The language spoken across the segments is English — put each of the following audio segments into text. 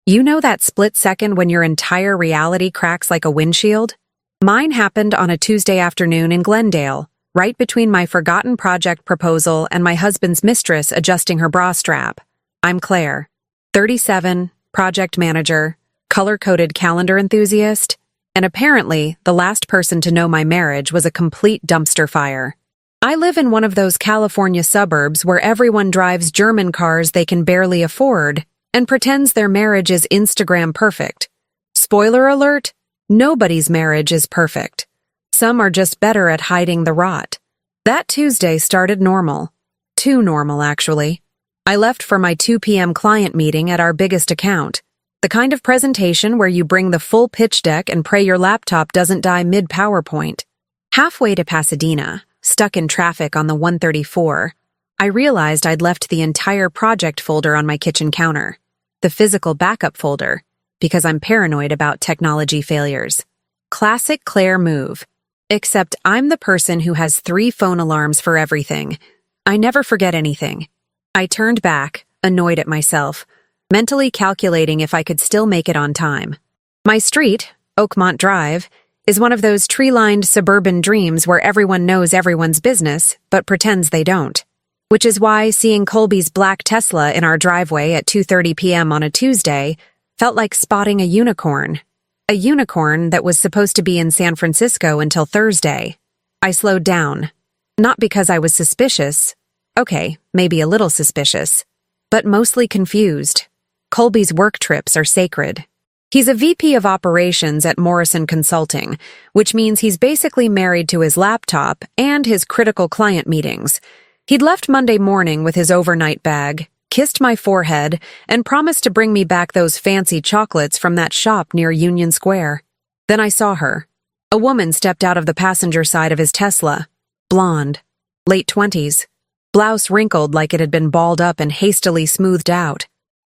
You know that split second when your entire reality cracks like a windshield? Mine happened on a Tuesday afternoon in Glendale, right between my forgotten project proposal and my husband's mistress adjusting her bra strap. I'm Claire, 37, project manager, color-coded calendar enthusiast, and apparently the last person to know my marriage was a complete dumpster fire. I live in one of those California suburbs where everyone drives German cars they can barely afford and pretends their marriage is Instagram perfect. Spoiler alert, nobody's marriage is perfect. Some are just better at hiding the rot. That Tuesday started normal. Too normal, actually. I left for my 2 p.m. client meeting at our biggest account. The kind of presentation where you bring the full pitch deck and pray your laptop doesn't die mid-PowerPoint. Halfway to Pasadena, stuck in traffic on the 134, I realized I'd left the entire project folder on my kitchen counter. The physical backup folder, because I'm paranoid about technology failures. Classic Claire move. Except I'm the person who has 3 phone alarms for everything. I never forget anything. I turned back, annoyed at myself, mentally calculating if I could still make it on time. My street, Oakmont Drive, is one of those tree-lined suburban dreams where everyone knows everyone's business, but pretends they don't. Which is why seeing Colby's black Tesla in our driveway at 2:30 p.m. on a Tuesday felt like spotting a unicorn. A unicorn that was supposed to be in San Francisco until Thursday. I slowed down. Not because I was suspicious. Okay, maybe a little suspicious. But mostly confused. Colby's work trips are sacred. He's a VP of operations at Morrison Consulting, which means he's basically married to his laptop and his critical client meetings. He'd left Monday morning with his overnight bag, kissed my forehead, and promised to bring me back those fancy chocolates from that shop near Union Square. Then I saw her. A woman stepped out of the passenger side of his Tesla. Blonde. Late 20s. Blouse wrinkled like it had been balled up and hastily smoothed out.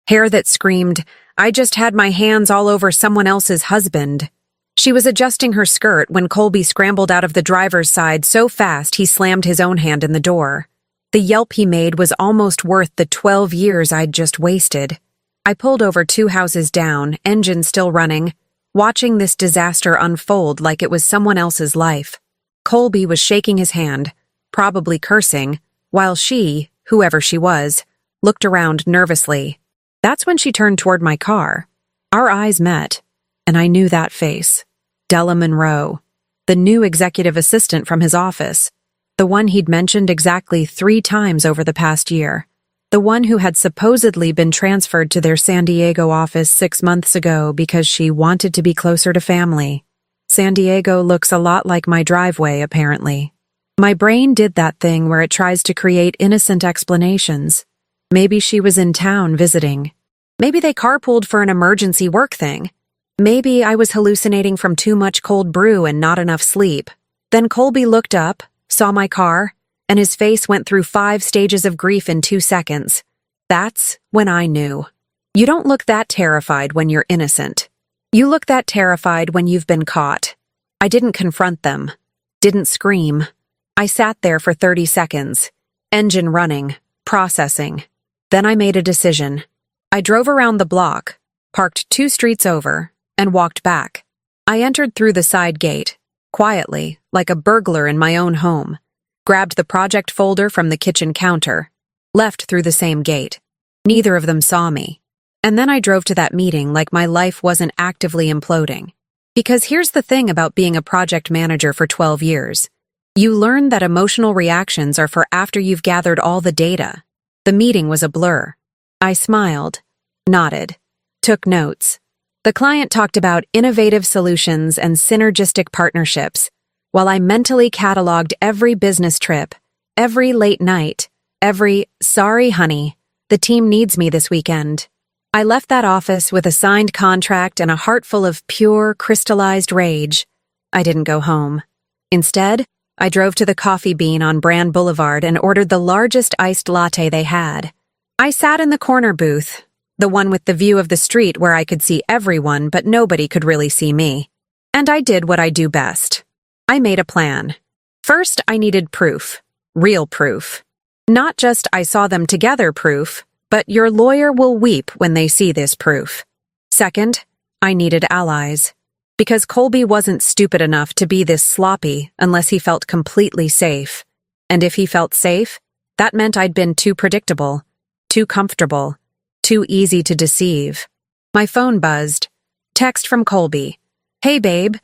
Hair that screamed, "I just had my hands all over someone else's husband." She was adjusting her skirt when Colby scrambled out of the driver's side so fast he slammed his own hand in the door. The yelp he made was almost worth the 12 years I'd just wasted. I pulled over 2 houses down, engine still running, watching this disaster unfold like it was someone else's life. Colby was shaking his hand, probably cursing, while she, whoever she was, looked around nervously. That's when she turned toward my car. Our eyes met, and I knew that face. Della Monroe, the new executive assistant from his office. The one he'd mentioned exactly 3 times over the past year. The one who had supposedly been transferred to their San Diego office 6 months ago because she wanted to be closer to family. San Diego looks a lot like my driveway, apparently. My brain did that thing where it tries to create innocent explanations. Maybe she was in town visiting. Maybe they carpooled for an emergency work thing. Maybe I was hallucinating from too much cold brew and not enough sleep. Then Colby looked up, saw my car, and his face went through 5 stages of grief in 2 seconds. That's when I knew. You don't look that terrified when you're innocent. You look that terrified when you've been caught. I didn't confront them. Didn't scream. I sat there for 30 seconds. Engine running. Processing. Then I made a decision. I drove around the block, parked 2 streets over, and walked back. I entered through the side gate. Quietly, like a burglar in my own home, grabbed the project folder from the kitchen counter, left through the same gate. Neither of them saw me. And then I drove to that meeting like my life wasn't actively imploding. Because here's the thing about being a project manager for 12 years. You learn that emotional reactions are for after you've gathered all the data. The meeting was a blur. I smiled, nodded, took notes. The client talked about innovative solutions and synergistic partnerships, while I mentally cataloged every business trip, every late night, every, "Sorry, honey, the team needs me this weekend." I left that office with a signed contract and a heart full of pure, crystallized rage. I didn't go home. Instead, I drove to the Coffee Bean on Brand Boulevard and ordered the largest iced latte they had. I sat in the corner booth, the one with the view of the street where I could see everyone but nobody could really see me. And I did what I do best. I made a plan. First, I needed proof. Real proof. Not just I saw them together proof, but your lawyer will weep when they see this proof. Second, I needed allies. Because Colby wasn't stupid enough to be this sloppy unless he felt completely safe. And if he felt safe, that meant I'd been too predictable, too comfortable, too easy to deceive. My phone buzzed. Text from Colby. Hey babe,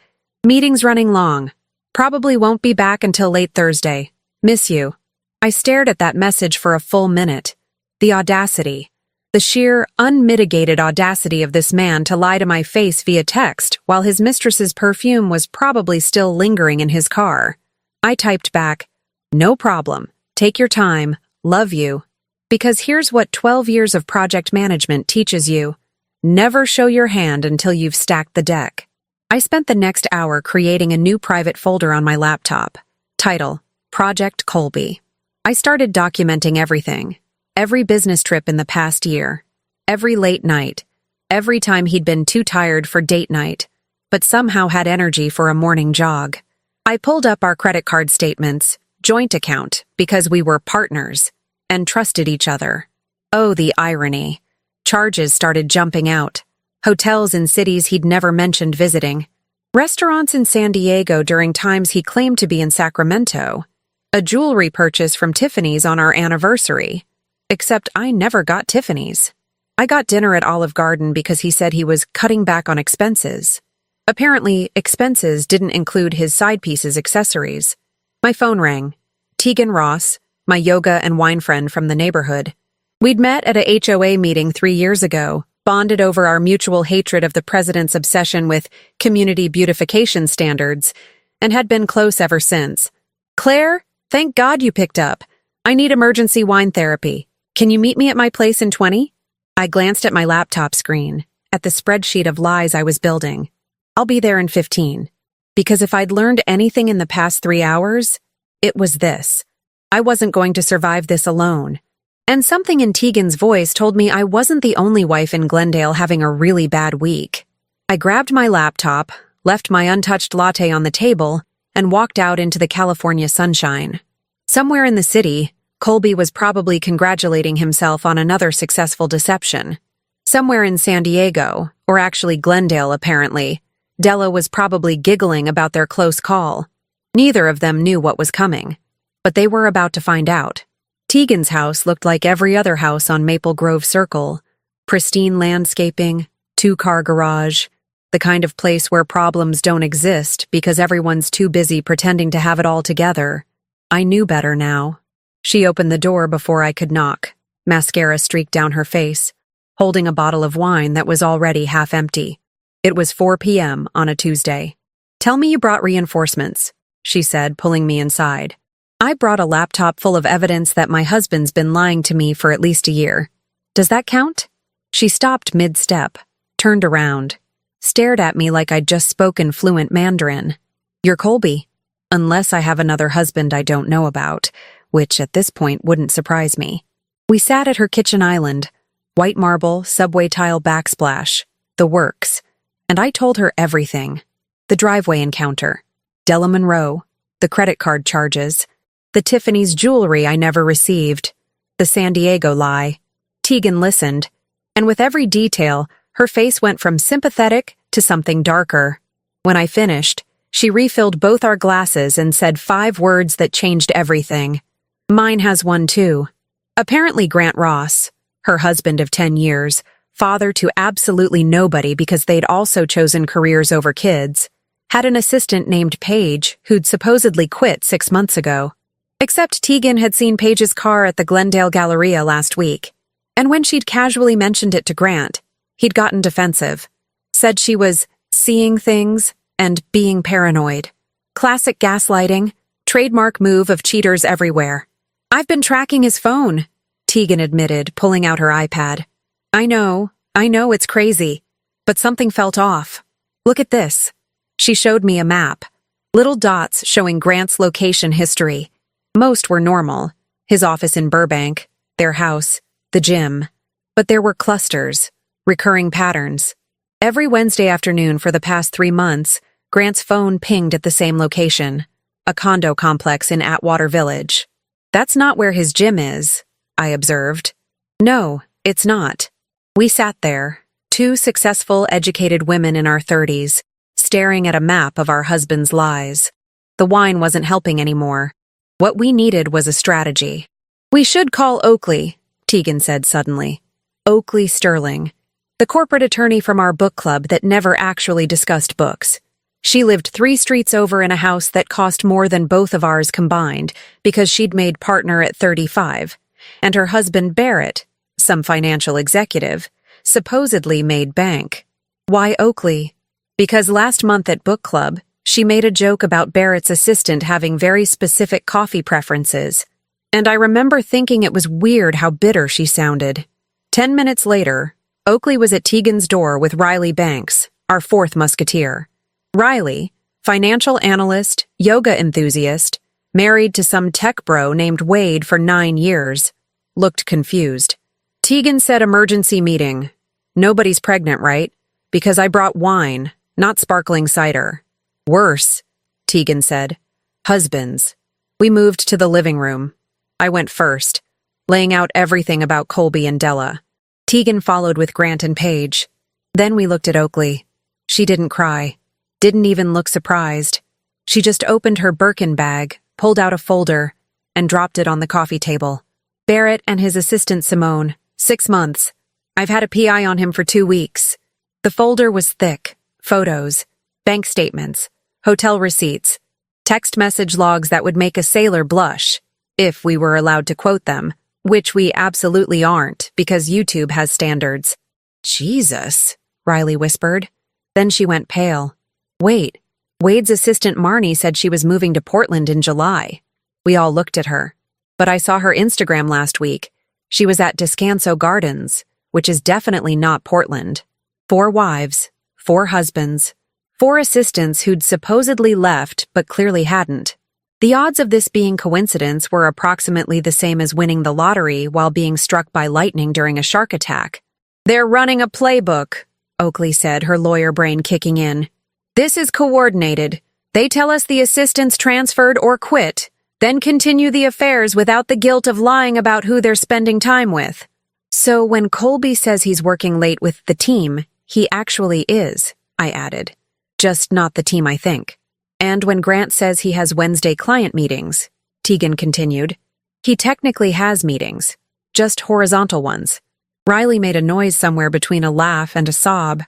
meeting's running long. Probably won't be back until late Thursday. Miss you. I stared at that message for a full minute. The audacity. The sheer, unmitigated audacity of this man to lie to my face via text while his mistress's perfume was probably still lingering in his car. I typed back, no problem. Take your time. Love you. Because here's what 12 years of project management teaches you. Never show your hand until you've stacked the deck. I spent the next hour creating a new private folder on my laptop. Title, Project Colby. I started documenting everything. Every business trip in the past year. Every late night. Every time he'd been too tired for date night, but somehow had energy for a morning jog. I pulled up our credit card statements, joint account, because we were partners, and trusted each other. Oh, the irony. Charges started jumping out. Hotels in cities he'd never mentioned visiting. Restaurants in San Diego during times he claimed to be in Sacramento. A jewelry purchase from Tiffany's on our anniversary. Except I never got Tiffany's. I got dinner at Olive Garden because he said he was cutting back on expenses. Apparently, expenses didn't include his side pieces' accessories. My phone rang. Tegan Ross, my yoga and wine friend from the neighborhood. We'd met at a HOA meeting 3 years ago, bonded over our mutual hatred of the president's obsession with community beautification standards, and had been close ever since. Claire, thank God you picked up. I need emergency wine therapy. Can you meet me at my place in 20? I glanced at my laptop screen, at the spreadsheet of lies I was building. I'll be there in 15. Because if I'd learned anything in the past 3 hours, it was this. I wasn't going to survive this alone. And something in Tegan's voice told me I wasn't the only wife in Glendale having a really bad week. I grabbed my laptop, left my untouched latte on the table, and walked out into the California sunshine. Somewhere in the city, Colby was probably congratulating himself on another successful deception. Somewhere in San Diego, or actually Glendale apparently, Della was probably giggling about their close call. Neither of them knew what was coming. But they were about to find out. Tegan's house looked like every other house on Maple Grove Circle. Pristine landscaping, 2-car garage, the kind of place where problems don't exist because everyone's too busy pretending to have it all together. I knew better now. She opened the door before I could knock. Mascara streaked down her face, holding a bottle of wine that was already half empty. It was 4 p.m. on a Tuesday. Tell me you brought reinforcements, she said, pulling me inside. I brought a laptop full of evidence that my husband's been lying to me for at least a year. Does that count? She stopped mid-step, turned around, stared at me like I'd just spoken fluent Mandarin. You're Colby. Unless I have another husband I don't know about, which at this point wouldn't surprise me. We sat at her kitchen island, white marble, subway tile backsplash, the works, and I told her everything. The driveway encounter, Della Monroe, the credit card charges, the Tiffany's jewelry I never received, the San Diego lie. Tegan listened, and with every detail, her face went from sympathetic to something darker. When I finished, she refilled both our glasses and said 5 words that changed everything. Mine has one too. Apparently Grant Ross, her husband of 10 years, father to absolutely nobody because they'd also chosen careers over kids, had an assistant named Paige who'd supposedly quit 6 months ago. Except Tegan had seen Paige's car at the Glendale Galleria last week, and when she'd casually mentioned it to Grant, he'd gotten defensive, said she was seeing things and being paranoid. Classic gaslighting, trademark move of cheaters everywhere. I've been tracking his phone, Tegan admitted, pulling out her iPad. I know it's crazy, but something felt off. Look at this. She showed me a map. Little dots showing Grant's location history. Most were normal. His office in Burbank, their house, the gym. But there were clusters, recurring patterns. Every Wednesday afternoon for the past 3 months, Grant's phone pinged at the same location, a condo complex in Atwater Village. That's not where his gym is, I observed. No, it's not. We sat there, Two successful, educated women in our 30s, staring at a map of our husbands' lies. The wine wasn't helping anymore. What we needed was a strategy. "We should call Oakley," Tegan said suddenly. Oakley Sterling, the corporate attorney from our book club that never actually discussed books. She lived 3 streets over in a house that cost more than both of ours combined because she'd made partner at 35, and her husband Barrett, some financial executive, supposedly made bank. Why Oakley? Because last month at book club, she made a joke about Barrett's assistant having very specific coffee preferences, and I remember thinking it was weird how bitter she sounded. 10 minutes later, Oakley was at Tegan's door with Riley Banks, our 4th musketeer. Riley, financial analyst, yoga enthusiast, married to some tech bro named Wade for 9 years, looked confused. Tegan said emergency meeting. "Nobody's pregnant, right? Because I brought wine, not sparkling cider." "Worse," Tegan said. "Husbands." We moved to the living room. I went first, laying out everything about Colby and Della. Tegan followed with Grant and Paige. Then we looked at Oakley. She didn't cry. Didn't even look surprised. She just opened her Birkin bag, pulled out a folder, and dropped it on the coffee table. "Barrett and his assistant Simone, 6 months. I've had a PI on him for 2 weeks. The folder was thick. Photos, bank statements, hotel receipts, text message logs that would make a sailor blush, if we were allowed to quote them, which we absolutely aren't because YouTube has standards. "Jesus," Riley whispered. Then she went pale. "Wait, Wade's assistant Marnie said she was moving to Portland in July." We all looked at her. "But I saw her Instagram last week. She was at Descanso Gardens, which is definitely not Portland. 4 wives, 4 husbands, 4 assistants who'd supposedly left but clearly hadn't. The odds of this being coincidence were approximately the same as winning the lottery while being struck by lightning during a shark attack. "They're running a playbook," Oakley said, her lawyer brain kicking in. "This is coordinated. They tell us the assistants transferred or quit, then continue the affairs without the guilt of lying about who they're spending time with. So when Colby says he's working late with the team, he actually is," I added. "Just not the team I think. And when Grant says he has Wednesday client meetings," Tegan continued, "he technically has meetings, just horizontal ones." Riley made a noise somewhere between a laugh and a sob.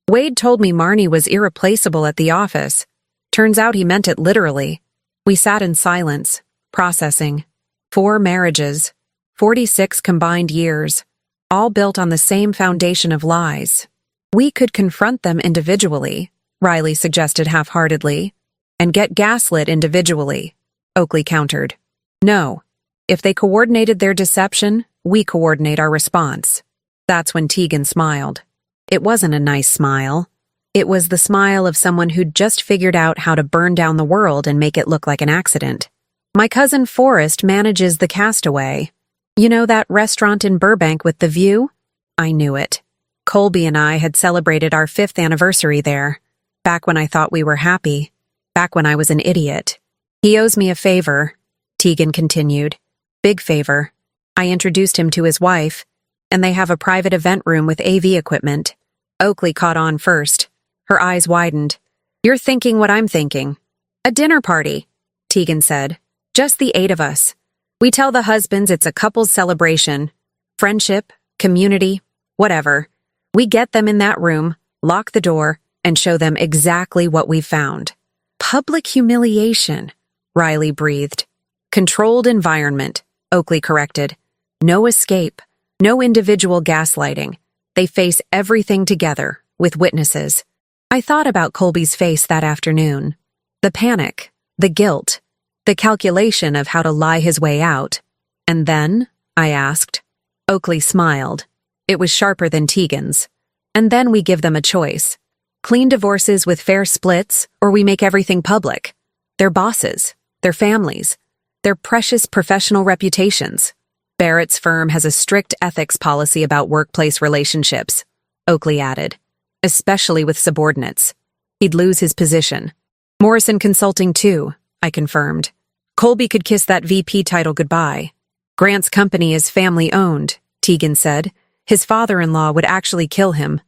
"Wade told me Marnie was irreplaceable at the office. Turns out he meant it literally." We sat in silence, processing. 4 marriages, 46 combined years, all built on the same foundation of lies. "We could confront them individually," Riley suggested half-heartedly, "and get gaslit individually," Oakley countered. "No. If they coordinated their deception, we coordinate our response." That's when Tegan smiled. It wasn't a nice smile. It was the smile of someone who'd just figured out how to burn down the world and make it look like an accident. "My cousin Forrest manages the Castaway. You know that restaurant in Burbank with the view?" I knew it. Colby and I had celebrated our 5th anniversary there, back when I thought we were happy, back when I was an idiot. "He owes me a favor," Tegan continued. "Big favor. I introduced him to his wife, and they have a private event room with AV equipment." Oakley caught on first. Her eyes widened. "You're thinking what I'm thinking." "A dinner party," Tegan said. "Just the 8 of us. We tell the husbands it's a couple's celebration. Friendship, community, whatever. We get them in that room, lock the door, and show them exactly what we found." "Public humiliation," Riley breathed. "Controlled environment," Oakley corrected. "No escape, no individual gaslighting. They face everything together, with witnesses." I thought about Colby's face that afternoon. The panic, the guilt, the calculation of how to lie his way out. "And then?" I asked. Oakley smiled. It was sharper than Tegan's. "And then we give them a choice. Clean divorces with fair splits, or we make everything public. Their bosses, their families, their precious professional reputations. Barrett's firm has a strict ethics policy about workplace relationships," Oakley added. "Especially with subordinates. He'd lose his position." "Morrison Consulting too," I confirmed. "Colby could kiss that VP title goodbye." "Grant's company is family-owned," Tegan said. "His father-in-law would actually kill him."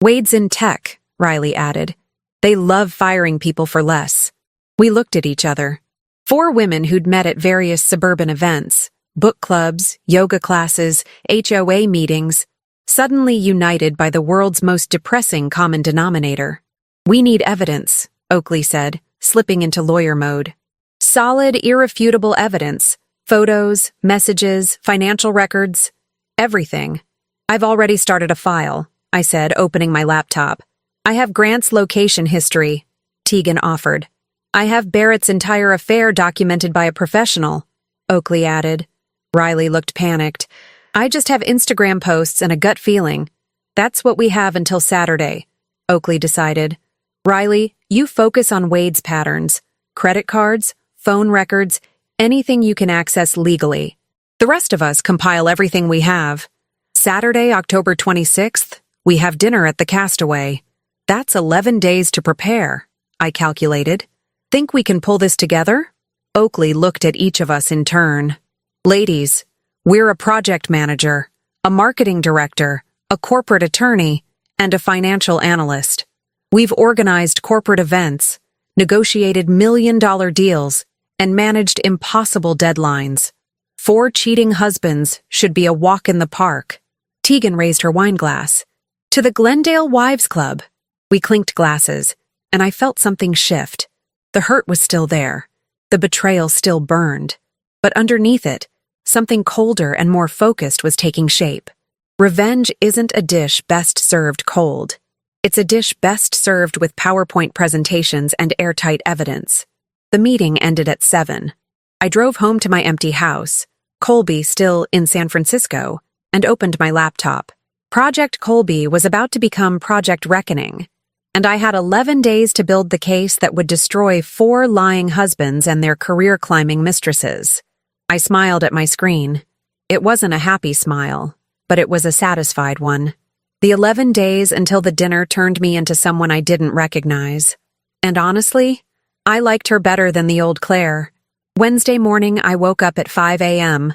Wade's in tech, Riley added. They love firing people for less. We looked at each other. 4 women who'd met at various suburban events, book clubs, yoga classes, HOA meetings, suddenly united by the world's most depressing common denominator. We need evidence, Oakley said, slipping into lawyer mode. Solid, irrefutable evidence. Photos, messages, financial records. Everything. I've already started a file, I said, opening my laptop. I have Grant's location history, Tegan offered. I have Barrett's entire affair documented by a professional, Oakley added. Riley looked panicked. I just have Instagram posts and a gut feeling. That's what we have until Saturday, Oakley decided. Riley, you focus on Wade's patterns. Credit cards, phone records, anything you can access legally. The rest of us compile everything we have. Saturday, October 26th, we have dinner at the Castaway. That's 11 days to prepare, I calculated. Think we can pull this together? Oakley looked at each of us in turn. Ladies, we're a project manager, a marketing director, a corporate attorney, and a financial analyst. We've organized corporate events, negotiated million-dollar deals, and managed impossible deadlines. 4 cheating husbands should be a walk in the park. Tegan raised her wine glass. To the Glendale Wives Club. We clinked glasses, and I felt something shift. The hurt was still there. The betrayal still burned. But underneath it, something colder and more focused was taking shape. Revenge isn't a dish best served cold. It's a dish best served with PowerPoint presentations and airtight evidence. The meeting ended at 7. I drove home to my empty house, Colby still in San Francisco, and opened my laptop. Project Colby was about to become Project Reckoning, and I had 11 days to build the case that would destroy 4 lying husbands and their career-climbing mistresses. I smiled at my screen. It wasn't a happy smile, but it was a satisfied one. The 11 days until the dinner turned me into someone I didn't recognize. And honestly, I liked her better than the old Claire. Wednesday morning, I woke up at 5 a.m.,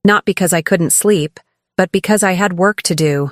not because I couldn't sleep, but because I had work to do.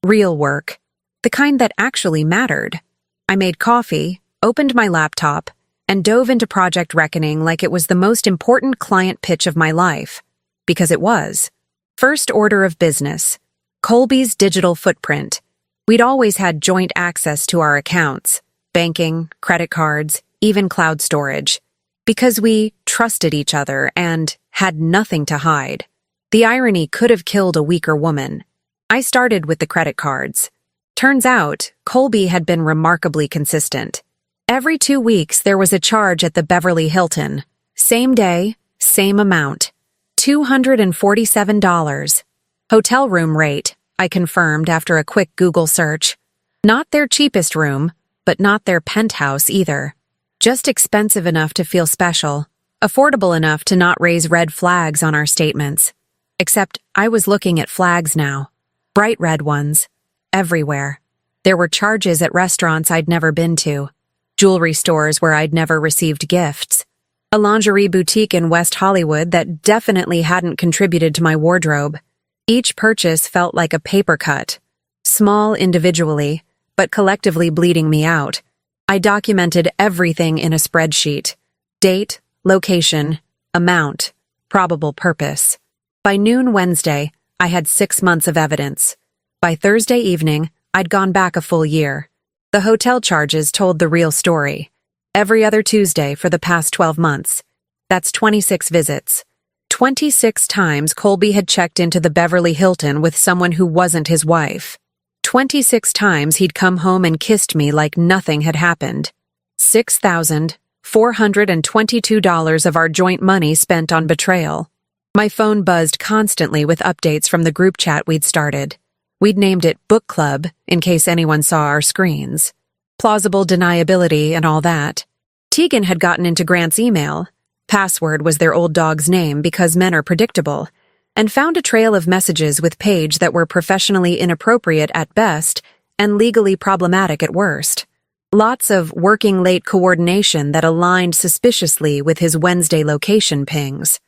Real work. The kind that actually mattered. I made coffee, opened my laptop, and dove into Project Reckoning like it was the most important client pitch of my life. Because it was. First order of business. Colby's digital footprint. We'd always had joint access to our accounts, banking, credit cards, even cloud storage. Because we trusted each other and had nothing to hide. The irony could have killed a weaker woman. I started with the credit cards. Turns out, Colby had been remarkably consistent. Every 2 weeks, there was a charge at the Beverly Hilton. Same day, same amount. $247. Hotel room rate, I confirmed after a quick Google search. Not their cheapest room, but not their penthouse either. Just expensive enough to feel special, affordable enough to not raise red flags on our statements. Except I was looking at flags now. Bright red ones. Everywhere. There were charges at restaurants I'd never been to, jewelry stores where I'd never received gifts, a lingerie boutique in West Hollywood that definitely hadn't contributed to my wardrobe. Each purchase felt like a paper cut, small individually, but collectively bleeding me out. I documented everything in a spreadsheet. Date, location, amount, probable purpose. By noon Wednesday, I had 6 months of evidence. By Thursday evening, I'd gone back a full year. The hotel charges told the real story. Every other Tuesday for the past 12 months. That's 26 visits. 26 times Colby had checked into the Beverly Hilton with someone who wasn't his wife. 26 times he'd come home and kissed me like nothing had happened. $6,422 of our joint money spent on betrayal. My phone buzzed constantly with updates from the group chat we'd started. We'd named it Book Club in case anyone saw our screens. Plausible deniability and all that. Tegan had gotten into Grant's email. Password was their old dog's name because men are predictable. And found a trail of messages with Paige that were professionally inappropriate at best and legally problematic at worst. Lots of working late coordination that aligned suspiciously with his Wednesday location pings.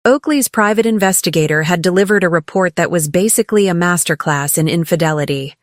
Oakley's private investigator had delivered a report that was basically a masterclass in infidelity.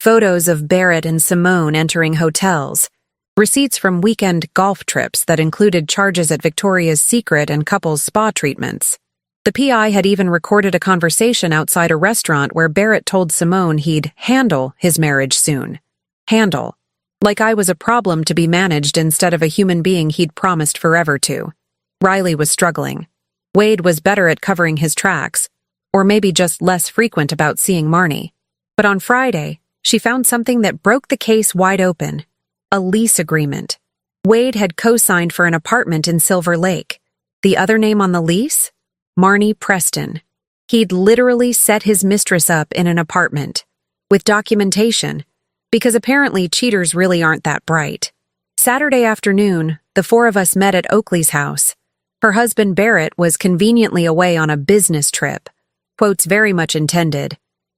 photos of Barrett and Simone entering hotels, receipts from weekend golf trips that included charges at Victoria's Secret and couples spa treatments. The PI had even recorded a conversation outside a restaurant where Barrett told Simone he'd handle his marriage soon. Handle. Like I was a problem to be managed instead of a human being he'd promised forever to. Riley was struggling. Wade was better at covering his tracks, or maybe just less frequent about seeing Marnie. But on Friday, she found something that broke the case wide open. A lease agreement. Wade had co-signed for an apartment in Silver Lake. The other name on the lease? Marnie Preston. He'd literally set his mistress up in an apartment. With documentation. Because apparently cheaters really aren't that bright. Saturday afternoon, the four of us met at Oakley's house. Her husband Barrett was conveniently away on a business trip. Quotes very much intended.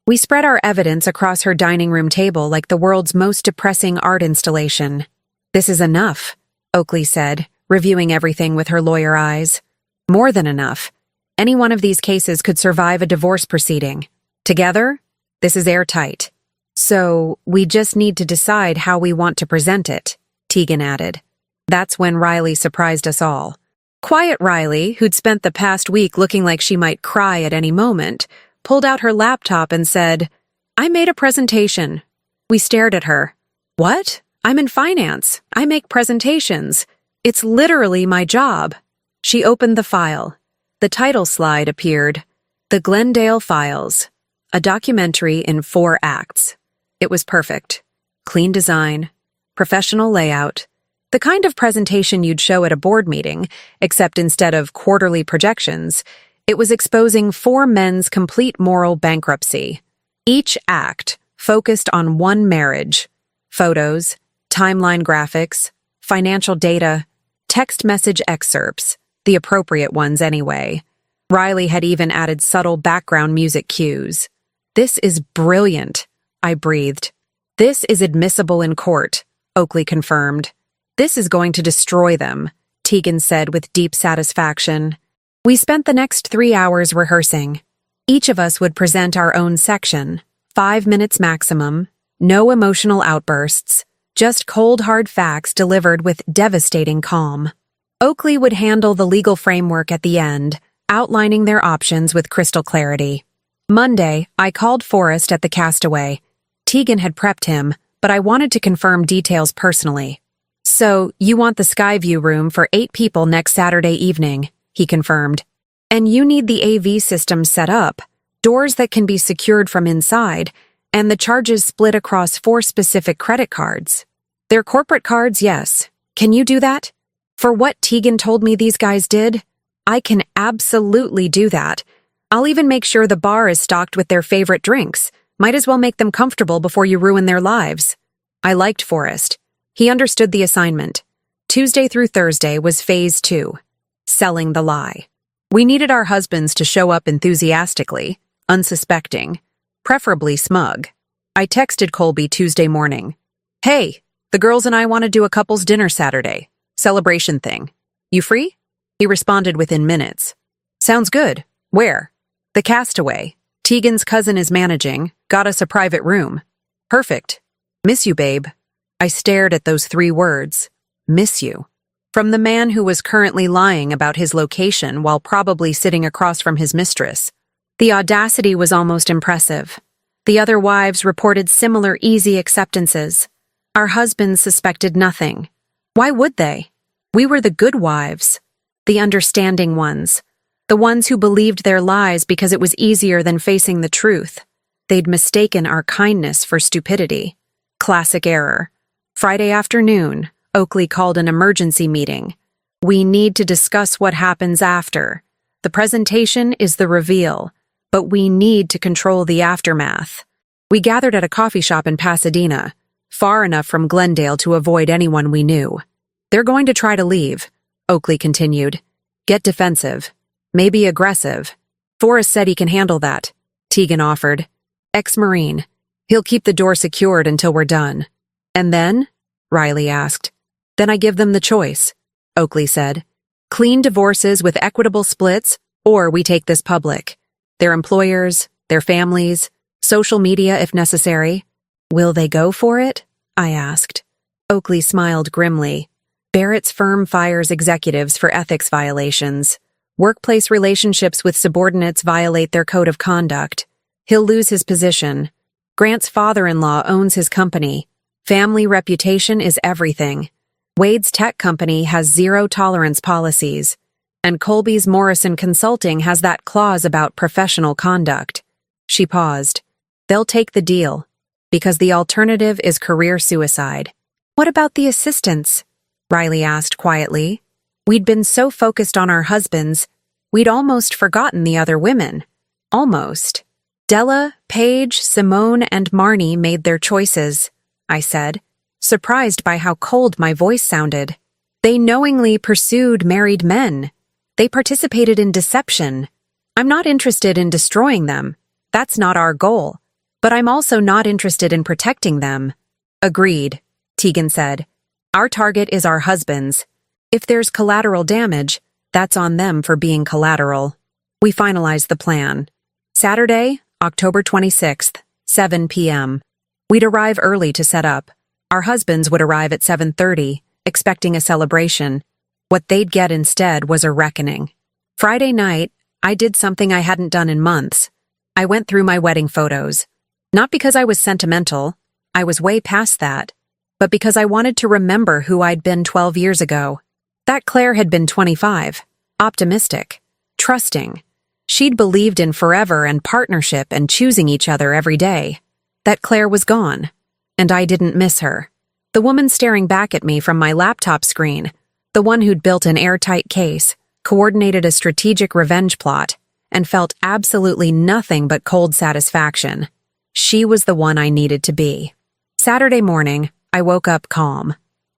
We spread our evidence across her dining room table like the world's most depressing art installation. This is enough, Oakley said, reviewing everything with her lawyer eyes. More than enough. Any one of these cases could survive a divorce proceeding. Together, this is airtight. So, we just need to decide how we want to present it, Tegan added. That's when Riley surprised us all. Quiet Riley, who'd spent the past week looking like she might cry at any moment, pulled out her laptop and said, I made a presentation. We stared at her. What? I'm in finance. I make presentations. It's literally my job. She opened the file. The title slide appeared. The Glendale Files. A documentary in 4 acts. It was perfect. Clean design. Professional layout. The kind of presentation you'd show at a board meeting, except instead of quarterly projections, it was exposing 4 men's complete moral bankruptcy. Each act focused on one marriage. Photos, timeline graphics, financial data, text message excerpts, the appropriate ones anyway. Riley had even added subtle background music cues. This is brilliant, I breathed. This is admissible in court, Oakley confirmed. This is going to destroy them, Tegan said with deep satisfaction. We spent the next 3 hours rehearsing. Each of us would present our own section, 5 minutes maximum, no emotional outbursts, just cold hard facts delivered with devastating calm. Oakley would handle the legal framework at the end, outlining their options with crystal clarity. Monday, I called Forrest at the Castaway. Tegan had prepped him, but I wanted to confirm details personally. So, you want the Skyview room for 8 people next Saturday evening, he confirmed. And you need the AV system set up, doors that can be secured from inside, and the charges split across 4 specific credit cards. They're corporate cards, yes. Can you do that? For what Tegan told me these guys did, I can absolutely do that. I'll even make sure the bar is stocked with their favorite drinks. Might as well make them comfortable before you ruin their lives. I liked Forrest. He understood the assignment. Tuesday through Thursday was phase 2. Selling the lie. We needed our husbands to show up enthusiastically, unsuspecting, preferably smug. I texted Colby Tuesday morning. Hey, the girls and I want to do a couple's dinner Saturday. Celebration thing. You free? He responded within minutes. Sounds good. Where? The Castaway. Tegan's cousin is managing. Got us a private room. Perfect. Miss you, babe. I stared at those 3 words. Miss you. From the man who was currently lying about his location while probably sitting across from his mistress. The audacity was almost impressive. The other wives reported similar easy acceptances. Our husbands suspected nothing. Why would they? We were the good wives. The understanding ones. The ones who believed their lies because it was easier than facing the truth. They'd mistaken our kindness for stupidity. Classic error. Friday afternoon, Oakley called an emergency meeting. We need to discuss what happens after. The presentation is the reveal, but we need to control the aftermath. We gathered at a coffee shop in Pasadena, far enough from Glendale to avoid anyone we knew. They're going to try to leave, Oakley continued. Get defensive. Maybe aggressive. Forrest said he can handle that, Tegan offered. Ex-Marine. He'll keep the door secured until we're done. And then? Riley asked. Then I give them the choice, Oakley said. Clean divorces with equitable splits, or we take this public. Their employers, their families, social media if necessary. Will they go for it? I asked. Oakley smiled grimly. Barrett's firm fires executives for ethics violations. Workplace relationships with subordinates violate their code of conduct. He'll lose his position. Grant's father-in-law owns his company. Family reputation is everything. Wade's tech company has zero-tolerance policies. And Colby's Morrison Consulting has that clause about professional conduct. She paused. They'll take the deal, because the alternative is career suicide. What about the assistants? Riley asked quietly. We'd been so focused on our husbands, we'd almost forgotten the other women. Almost. Della, Paige, Simone, and Marnie made their choices, I said, surprised by how cold my voice sounded. They knowingly pursued married men. They participated in deception. I'm not interested in destroying them. That's not our goal. But I'm also not interested in protecting them. Agreed, Tegan said. Our target is our husbands. If there's collateral damage, that's on them for being collateral. We finalized the plan. Saturday, October 26th, 7 p.m. We'd arrive early to set up. Our husbands would arrive at 7:30, expecting a celebration. What they'd get instead was a reckoning. Friday night, I did something I hadn't done in months. I went through my wedding photos. Not because I was sentimental, I was way past that, but because I wanted to remember who I'd been 12 years ago. That Claire had been 25, optimistic, trusting. She'd believed in forever and partnership and choosing each other every day. That Claire was gone, and I didn't miss her. The woman staring back at me from my laptop screen, the one who'd built an airtight case, coordinated a strategic revenge plot, and felt absolutely nothing but cold satisfaction. She was the one I needed to be. Saturday morning, I woke up calm.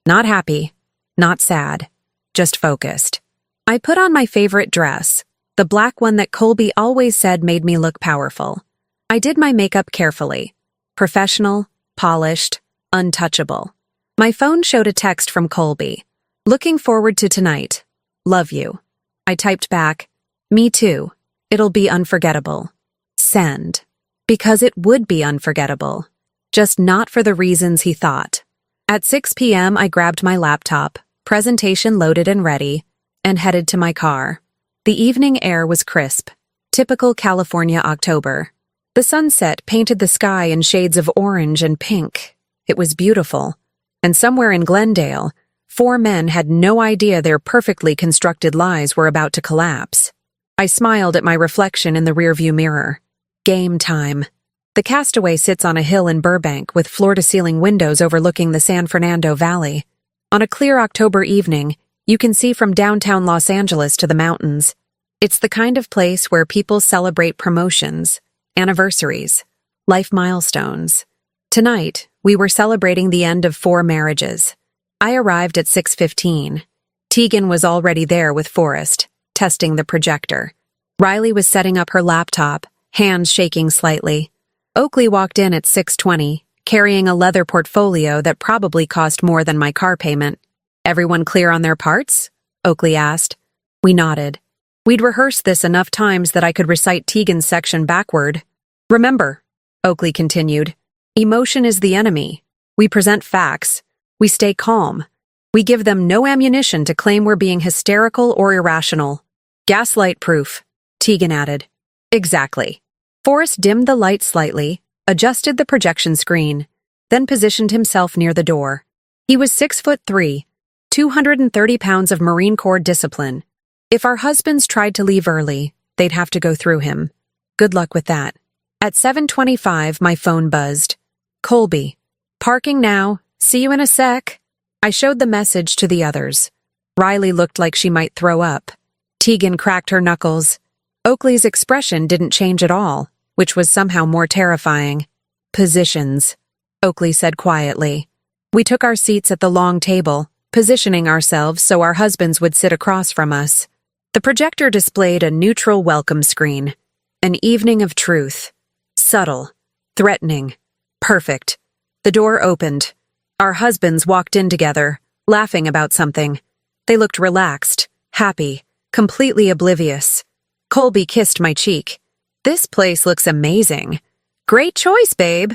Not happy, not sad, just focused. I put on my favorite dress, the black one that Colby always said made me look powerful. I did my makeup carefully. Professional, polished, untouchable. My phone showed a text from Colby. Looking forward to tonight. Love you. I typed back, me too. It'll be unforgettable. Send. Because it would be unforgettable. Just not for the reasons he thought. At 6 p.m., I grabbed my laptop, presentation loaded and ready, and headed to my car. The evening air was crisp. Typical California October. The sunset painted the sky in shades of orange and pink. It was beautiful. And somewhere in Glendale, 4 men had no idea their perfectly constructed lives were about to collapse. I smiled at my reflection in the rearview mirror. Game time. The Castaway sits on a hill in Burbank with floor-to-ceiling windows overlooking the San Fernando Valley. On a clear October evening, you can see from downtown Los Angeles to the mountains. It's the kind of place where people celebrate promotions, anniversaries, life milestones. Tonight, we were celebrating the end of 4 marriages. I arrived at 6:15. Tegan was already there with Forrest, testing the projector. Riley was setting up her laptop, hands shaking slightly. Oakley walked in at 6:20, carrying a leather portfolio that probably cost more than my car payment. Everyone clear on their parts? Oakley asked. We nodded. We'd rehearsed this enough times that I could recite Tegan's section backward. Remember, Oakley continued, emotion is the enemy. We present facts. We stay calm. We give them no ammunition to claim we're being hysterical or irrational. Gaslight proof, Tegan added. Exactly. Forrest dimmed the light slightly, adjusted the projection screen, then positioned himself near the door. He was 6'3", 230 pounds of Marine Corps discipline. If our husbands tried to leave early, they'd have to go through him. Good luck with that. At 7:25, my phone buzzed. Colby. Parking now. See you in a sec. I showed the message to the others. Riley looked like she might throw up. Tegan cracked her knuckles. Oakley's expression didn't change at all, which was somehow more terrifying. Positions, Oakley said quietly. We took our seats at the long table, positioning ourselves so our husbands would sit across from us. The projector displayed a neutral welcome screen. An evening of truth. Subtle. Threatening. Perfect. The door opened. Our husbands walked in together, laughing about something. They looked relaxed, happy, completely oblivious. Colby kissed my cheek. This place looks amazing. Great choice, babe.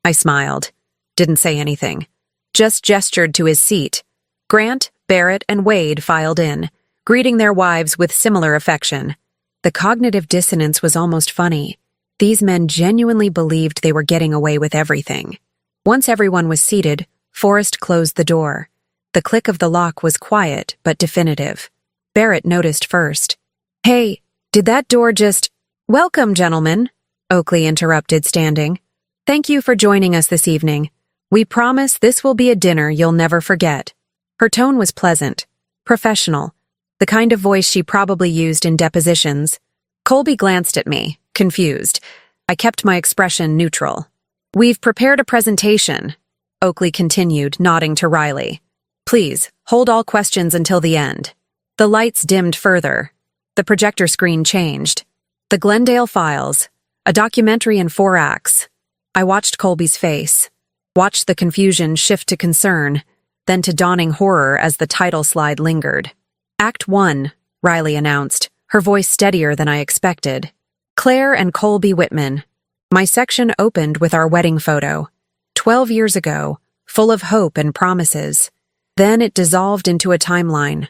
I smiled. didn't say anything, just gestured to his seat. Grant, Barrett, and Wade filed in, greeting their wives with similar affection. The cognitive dissonance was almost funny. These men genuinely believed they were getting away with everything. Once everyone was seated, Forrest closed the door. The click of the lock was quiet but definitive. Barrett noticed first. "Hey, did that door just—" "Welcome, gentlemen," Oakley interrupted, standing. "Thank you for joining us this evening. We promise this will be a dinner you'll never forget." Her tone was pleasant, professional, the kind of voice she probably used in depositions. Colby glanced at me, confused. I kept my expression neutral. "We've prepared a presentation," Oakley continued, nodding to Riley. "Please, hold all questions until the end." The lights dimmed further. The projector screen changed. The Glendale Files, a documentary in 4 acts. I watched Colby's face, watched the confusion shift to concern, then to dawning horror as the title slide lingered. "Act 1, Riley announced, her voice steadier than I expected. "Claire and Colby Whitman." My section opened with our wedding photo. 12 years ago, full of hope and promises. Then it dissolved into a timeline.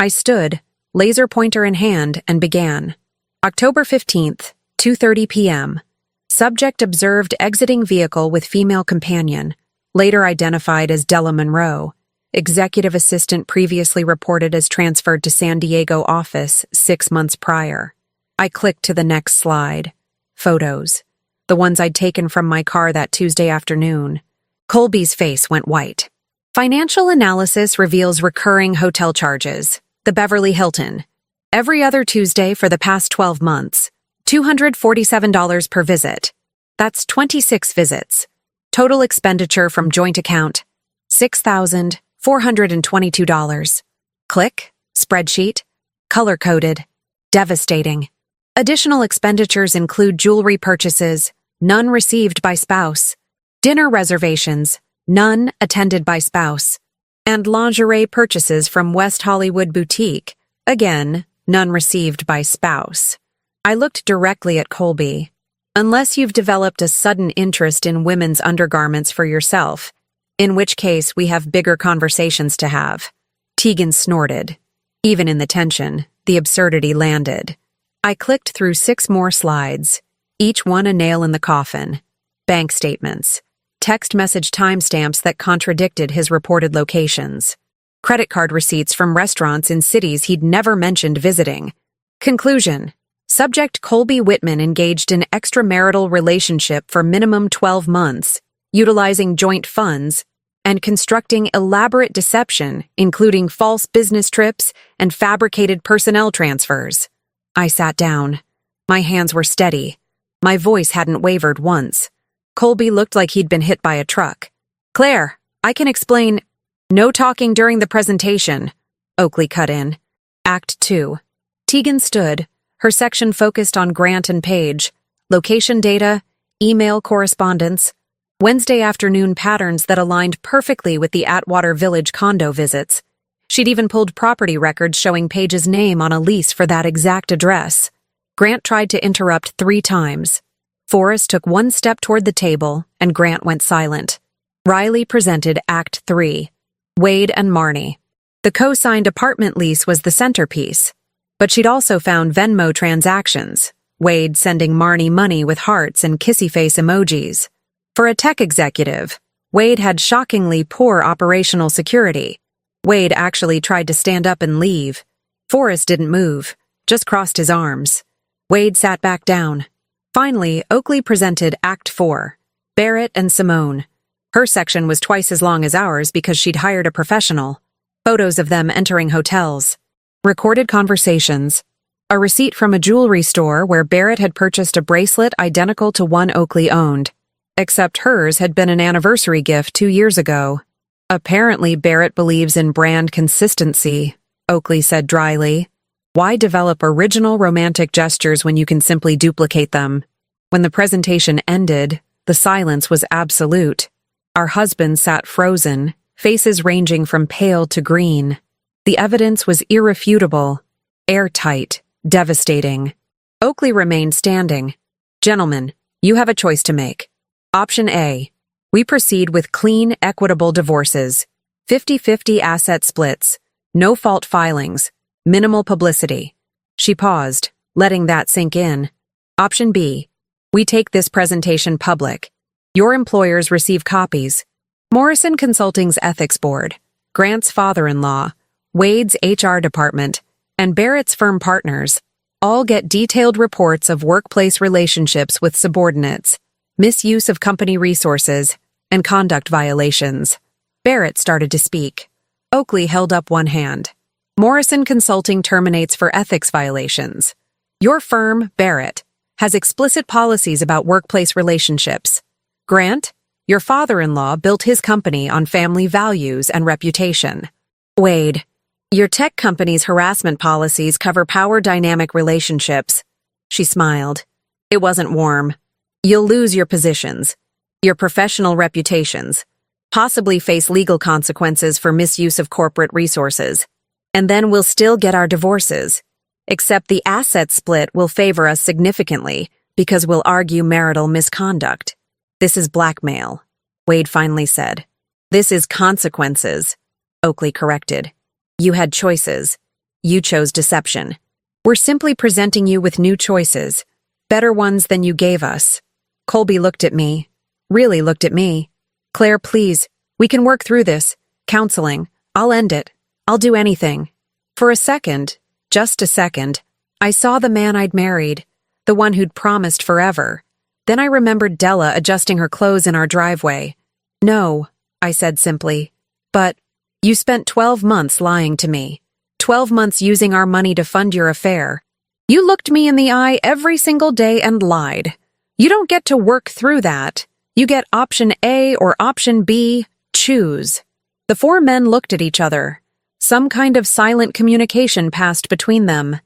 I stood, laser pointer in hand, and began. October 15th, 2:30 p.m. Subject observed exiting vehicle with female companion, later identified as Della Monroe. Executive assistant previously reported as transferred to San Diego office 6 months prior. I clicked to the next slide. Photos. The ones I'd taken from my car that Tuesday afternoon. Colby's face went white. Financial analysis reveals recurring hotel charges. The Beverly Hilton. Every other Tuesday for the past 12 months. $247 per visit. That's 26 visits. Total expenditure from joint account. $6,422. Click. Spreadsheet. Color-coded. Devastating. Additional expenditures include jewelry purchases, none received by spouse. Dinner reservations, none attended by spouse. And lingerie purchases from West Hollywood Boutique, again, none received by spouse. I looked directly at Colby. "Unless you've developed a sudden interest in women's undergarments for yourself, in which case we have bigger conversations to have." Tegan snorted. Even in the tension, the absurdity landed. I clicked through 6 more slides, each one a nail in the coffin. Bank statements. Text message timestamps that contradicted his reported locations. Credit card receipts from restaurants in cities he'd never mentioned visiting. Conclusion. Subject Colby Whitman engaged in extramarital relationship for minimum 12 months, utilizing joint funds, and constructing elaborate deception, including false business trips and fabricated personnel transfers. I sat down. My hands were steady. My voice hadn't wavered once. Colby looked like he'd been hit by a truck. "Claire, I can explain—" "No talking during the presentation," Oakley cut in. Act 2. Tegan stood, her section focused on Grant and Page, location data, email correspondence, Wednesday afternoon patterns that aligned perfectly with the Atwater Village condo visits. She'd even pulled property records showing Page's name on a lease for that exact address. Grant tried to interrupt 3 times. Forrest took 1 step toward the table, and Grant went silent. Riley presented Act 3. Wade and Marnie. The co-signed apartment lease was the centerpiece, but she'd also found Venmo transactions, Wade sending Marnie money with hearts and kissy face emojis. For a tech executive, Wade had shockingly poor operational security. Wade actually tried to stand up and leave. Forrest didn't move, just crossed his arms. Wade sat back down. Finally, Oakley presented Act 4, Barrett and Simone. Her section was twice as long as ours because she'd hired a professional. Photos of them entering hotels. Recorded conversations. A receipt from a jewelry store where Barrett had purchased a bracelet identical to one Oakley owned. Except hers had been an anniversary gift 2 years ago. "Apparently Barrett believes in brand consistency," Oakley said dryly. "Why develop original romantic gestures when you can simply duplicate them?" When the presentation ended, the silence was absolute. Our husbands sat frozen, faces ranging from pale to green. The evidence was irrefutable, airtight, devastating. Oakley remained standing. "Gentlemen, you have a choice to make. Option A. We proceed with clean, equitable divorces, 50-50 asset splits, no-fault filings, minimal publicity. She paused, letting that sink in. Option B. We take this presentation public. Your employers receive copies. Morrison Consulting's Ethics Board, Grant's father-in-law, Wade's HR department, and Barrett's firm partners all get detailed reports of workplace relationships with subordinates, misuse of company resources, and conduct violations. Barrett started to speak. Oakley held up one hand. Morrison Consulting terminates for ethics violations. Your firm, Barrett, has explicit policies about workplace relationships. Grant, your father-in-law built his company on family values and reputation. Wade, your tech company's harassment policies cover power dynamic relationships. She smiled. It wasn't warm. You'll lose your positions, your professional reputations, possibly face legal consequences for misuse of corporate resources. And then we'll still get our divorces. Except the asset split will favor us significantly because we'll argue marital misconduct. This is blackmail, Wade finally said. This is consequences, Oakley corrected. You had choices. You chose deception. We're simply presenting you with new choices, better ones than you gave us. Colby looked at me, really looked at me. Claire, please, we can work through this. Counseling. I'll end it. I'll do anything. For a second, just a second, I saw the man I'd married, the one who'd promised forever. Then I remembered Della adjusting her clothes in our driveway. No, I said simply. But you spent 12 months lying to me. 12 months using our money to fund your affair. You looked me in the eye every single day and lied. You don't get to work through that. You get option A or option B. Choose. The four men looked at each other. Some kind of silent communication passed between them.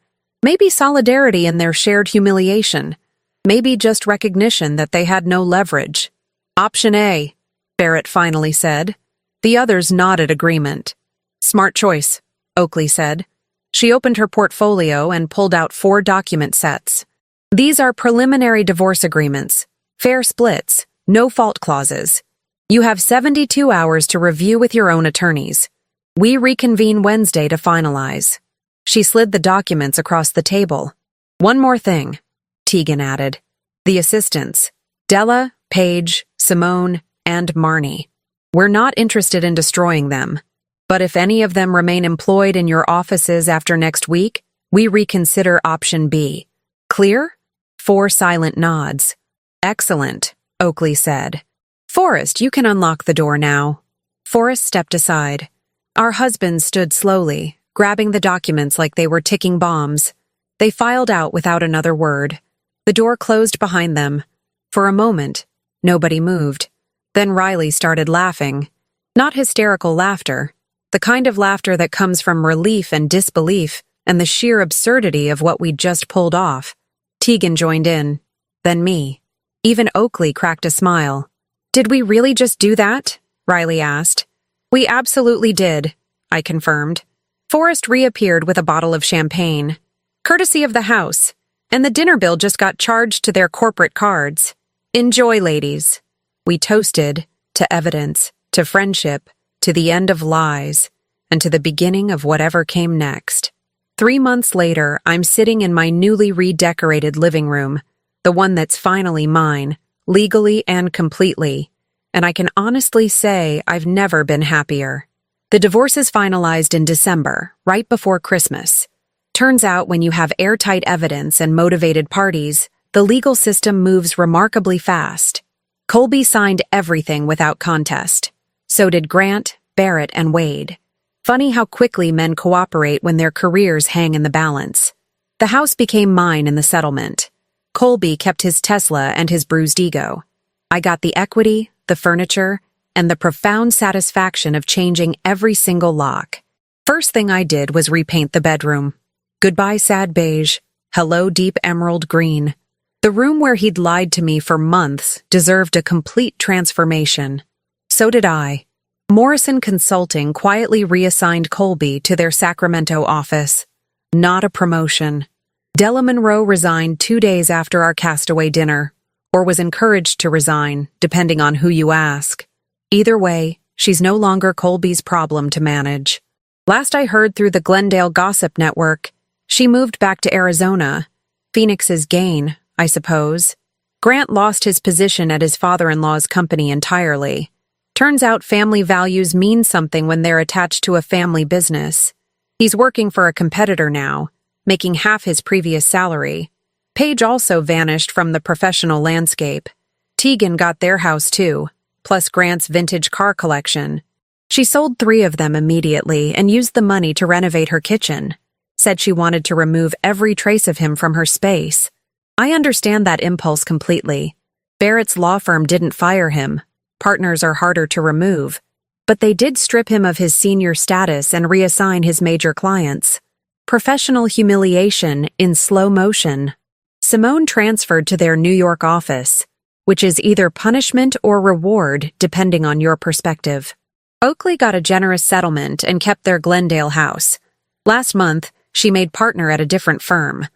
Maybe solidarity in their shared humiliation. Maybe just recognition that they had no leverage. Option A, Barrett finally said. The others nodded agreement. Smart choice, Oakley said. She opened her portfolio and pulled out 4 document sets. These are preliminary divorce agreements, fair splits, no fault clauses. You have 72 hours to review with your own attorneys. We reconvene Wednesday to finalize. She slid the documents across the table. One more thing, Tegan added. The assistants, Della, Paige, Simone, and Marnie. We're not interested in destroying them, but if any of them remain employed in your offices after next week, we reconsider option B. Clear? 4 silent nods. Excellent, Oakley said. Forrest, you can unlock the door now. Forrest stepped aside. Our husbands stood slowly, grabbing the documents like they were ticking bombs. They filed out without another word. The door closed behind them. For a moment, nobody moved. Then Riley started laughing. Not hysterical laughter, the kind of laughter that comes from relief and disbelief and the sheer absurdity of what we'd just pulled off. Tegan joined in. Then me. Even Oakley cracked a smile. Did we really just do that? Riley asked. We absolutely did, I confirmed. Forrest reappeared with a bottle of champagne. Courtesy of the house, and the dinner bill just got charged to their corporate cards. Enjoy, ladies. We toasted to evidence, to friendship, to the end of lies, and to the beginning of whatever came next. 3 months later, I'm sitting in my newly redecorated living room, the one that's finally mine, legally and completely, and I can honestly say I've never been happier. The divorce is finalized in December, right before Christmas. Turns out when you have airtight evidence and motivated parties, the legal system moves remarkably fast. Colby signed everything without contest. So did Grant, Barrett, and Wade. Funny how quickly men cooperate when their careers hang in the balance. The house became mine in the settlement. Colby kept his Tesla and his bruised ego. I got the equity, the furniture, and the profound satisfaction of changing every single lock. First thing I did was repaint the bedroom. Goodbye sad beige, hello deep emerald green. The room where he'd lied to me for months deserved a complete transformation. So did I. Morrison Consulting quietly reassigned Colby to their Sacramento office. Not a promotion. Della Monroe resigned 2 days after our castaway dinner. or was encouraged to resign, depending on who you ask. Either way, she's no longer Colby's problem to manage. Last I heard through the Glendale Gossip Network, she moved back to Arizona. Phoenix's gain, I suppose. Grant lost his position at his father-in-law's company entirely. Turns out family values mean something when they're attached to a family business. He's working for a competitor now, making half his previous salary. Paige also vanished from the professional landscape. Tegan got their house too, plus Grant's vintage car collection. She sold 3 of them immediately and used the money to renovate her kitchen. Said she wanted to remove every trace of him from her space. I understand that impulse completely. Barrett's law firm didn't fire him. Partners are harder to remove. But they did strip him of his senior status and reassign his major clients. Professional humiliation in slow motion. Simone transferred to their New York office, which is either punishment or reward depending on your perspective. Oakley got a generous settlement and kept their Glendale house. Last month, she made partner at a different firm.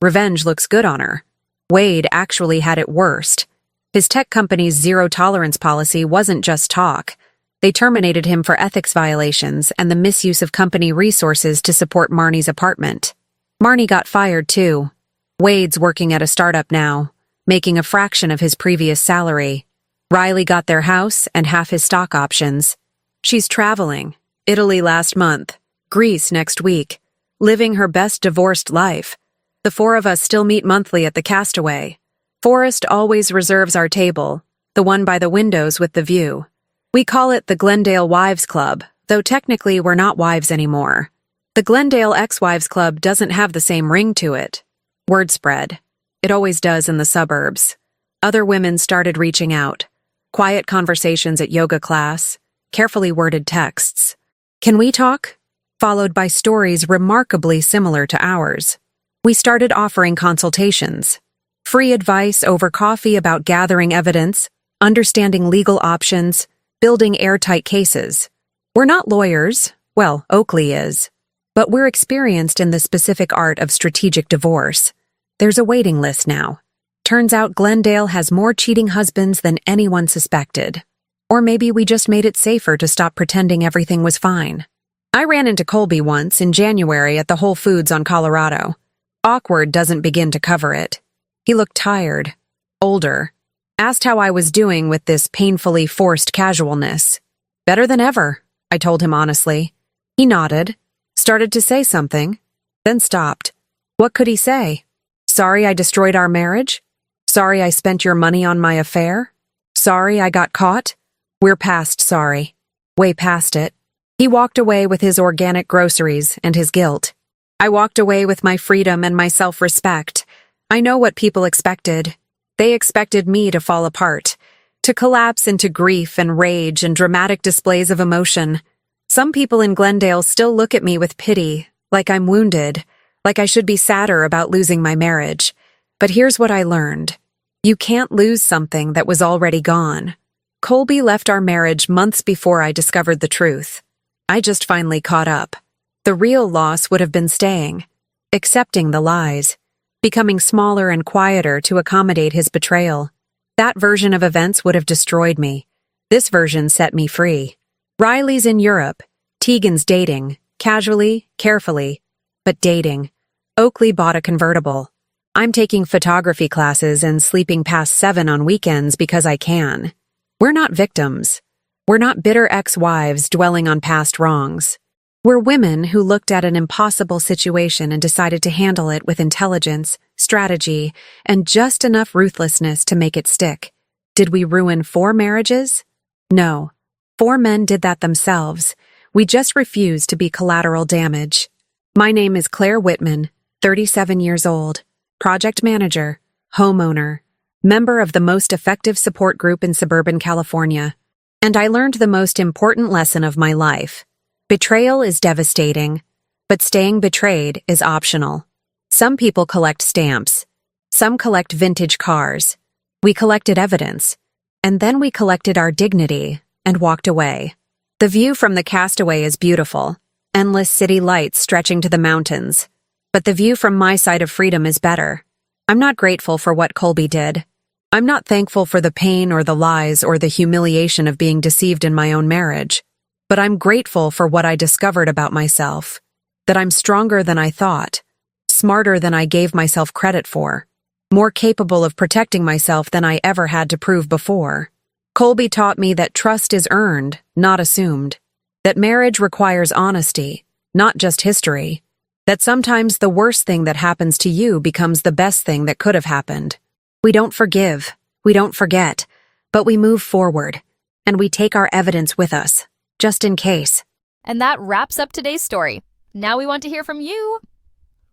Revenge looks good on her. Wade actually had it worst. His tech company's zero-tolerance policy wasn't just talk. They terminated him for ethics violations and the misuse of company resources to support Marnie's apartment. Marnie got fired too. Wade's working at a startup now, making a fraction of his previous salary. Riley got their house and half his stock options. She's traveling. Italy last month. Greece next week. Living her best divorced life. The 4 of us still meet monthly at the Castaway. Forrest always reserves our table, the one by the windows with the view. We call it the Glendale Wives Club, though technically we're not wives anymore. The Glendale Ex-Wives Club doesn't have the same ring to it. Word spread. It always does in the suburbs. Other women started reaching out. Quiet conversations at yoga class, carefully worded texts. Can we talk? Followed by stories remarkably similar to ours. We started offering consultations. Free advice over coffee about gathering evidence, understanding legal options, building airtight cases. We're not lawyers, well, Oakley is, but we're experienced in the specific art of strategic divorce. There's a waiting list now. Turns out Glendale has more cheating husbands than anyone suspected. Or maybe we just made it safer to stop pretending everything was fine. I ran into Colby once in January at the Whole Foods on Colorado. Awkward doesn't begin to cover it. He looked tired, older. Asked how I was doing with this painfully forced casualness. Better than ever, I told him honestly. He nodded, started to say something, then stopped. What could he say? Sorry I destroyed our marriage? Sorry I spent your money on my affair? Sorry I got caught? We're past sorry. Way past it. He walked away with his organic groceries and his guilt. I walked away with my freedom and my self-respect. I know what people expected. They expected me to fall apart, to collapse into grief and rage and dramatic displays of emotion. Some people in Glendale still look at me with pity, like I'm wounded, like I should be sadder about losing my marriage. But here's what I learned. You can't lose something that was already gone. Colby left our marriage months before I discovered the truth. I just finally caught up. The real loss would have been staying, accepting the lies, becoming smaller and quieter to accommodate his betrayal. That version of events would have destroyed me. This version set me free. Riley's in Europe. Tegan's dating, casually, carefully, but dating. Oakley bought a convertible. I'm taking photography classes and sleeping past 7 on weekends because I can. We're not victims. We're not bitter ex-wives dwelling on past wrongs. We're women who looked at an impossible situation and decided to handle it with intelligence, strategy, and just enough ruthlessness to make it stick. Did we ruin 4 marriages? No. 4 men did that themselves. We just refused to be collateral damage. My name is Claire Whitman, 37 years old, project manager, homeowner, member of the most effective support group in suburban California. And I learned the most important lesson of my life. Betrayal is devastating, but staying betrayed is optional. Some people collect stamps. Some collect vintage cars. We collected evidence. And then we collected our dignity and walked away. The view from the Castaway is beautiful. Endless city lights stretching to the mountains. But the view from my side of freedom is better. I'm not grateful for what Colby did. I'm not thankful for the pain or the lies or the humiliation of being deceived in my own marriage, but I'm grateful for what I discovered about myself, that I'm stronger than I thought, smarter than I gave myself credit for, more capable of protecting myself than I ever had to prove before. Colby taught me that trust is earned, not assumed, that marriage requires honesty, not just history, that sometimes the worst thing that happens to you becomes the best thing that could have happened. We don't forgive, we don't forget, but we move forward, and we take our evidence with us, just in case. And that wraps up today's story. Now we want to hear from you.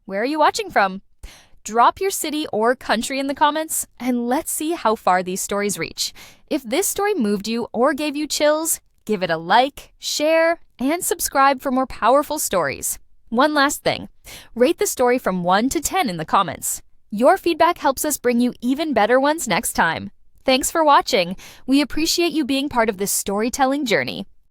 Where are you watching from? Drop your city or country in the comments, and let's see how far these stories reach. If this story moved you or gave you chills, give it a like, share, and subscribe for more powerful stories. One last thing, rate the story from 1 to 10 in the comments. Your feedback helps us bring you even better ones next time. Thanks for watching. We appreciate you being part of this storytelling journey.